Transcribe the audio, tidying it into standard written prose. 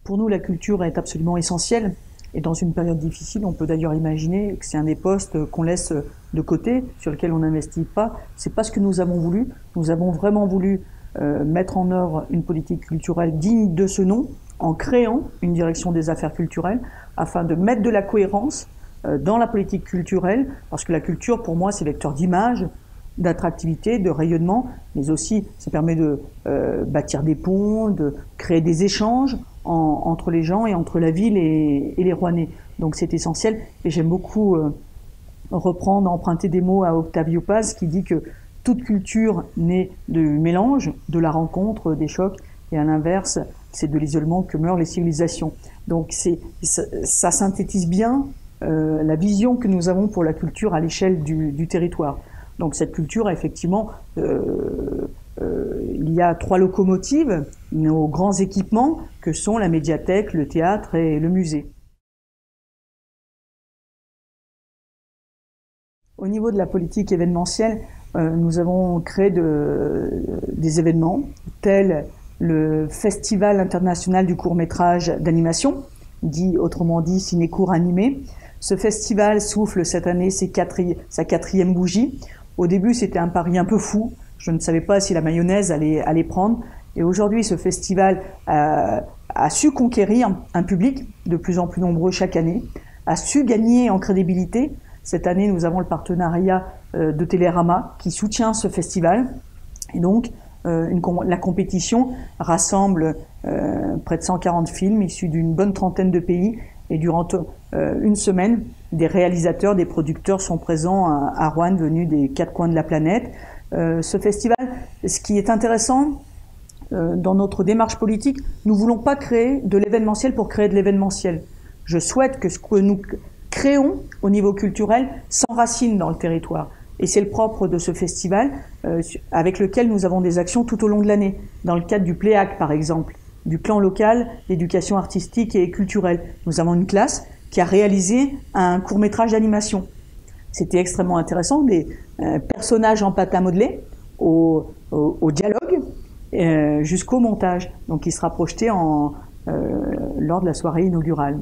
Pour nous, la culture est absolument essentielle. Et dans une période difficile, on peut d'ailleurs imaginer que c'est un des postes qu'on laisse de côté, sur lequel on n'investit pas. C'est pas ce que nous avons voulu. Nous avons vraiment voulu mettre en œuvre une politique culturelle digne de ce nom, en créant une direction des affaires culturelles, afin de mettre de la cohérence dans la politique culturelle, parce que la culture, pour moi, c'est vecteur d'image, d'attractivité, de rayonnement, mais aussi ça permet de bâtir des ponts, de créer des échanges entre les gens et entre la ville et les Rouennais. Donc c'est essentiel, et j'aime beaucoup emprunter des mots à Octavio Paz qui dit que toute culture naît du mélange, de la rencontre, des chocs, et à l'inverse, c'est de l'isolement que meurent les civilisations. Donc ça synthétise bien la vision que nous avons pour la culture à l'échelle du territoire. Donc cette culture, effectivement, il y a 3 locomotives, nos grands équipements, que sont la médiathèque, le théâtre et le musée. Au niveau de la politique événementielle, nous avons créé des événements tels le Festival international du court-métrage d'animation, autrement dit Ciné-Court Animé. Ce festival souffle cette année sa 4e bougie. Au début, c'était un pari un peu fou. Je ne savais pas si la mayonnaise allait prendre. Et aujourd'hui, ce festival a su conquérir un public de plus en plus nombreux chaque année, a su gagner en crédibilité. Cette année, nous avons le partenariat de Télérama qui soutient ce festival. Et donc, la compétition rassemble près de 140 films issus d'une bonne trentaine de pays. Et durant une semaine, des réalisateurs, des producteurs sont présents à Roanne, venus des 4 coins de la planète. Ce festival, ce qui est intéressant dans notre démarche politique, nous ne voulons pas créer de l'événementiel pour créer de l'événementiel. Je souhaite que ce que nous créons au niveau culturel s'enracine dans le territoire. Et c'est le propre de ce festival, avec lequel nous avons des actions tout au long de l'année. Dans le cadre du PLEAC, par exemple, du plan local d'éducation artistique et culturelle. Nous avons une classe qui a réalisé un court-métrage d'animation. C'était extrêmement intéressant, des personnages en pâte à modeler, au dialogue, jusqu'au montage. Donc il sera projeté lors de la soirée inaugurale.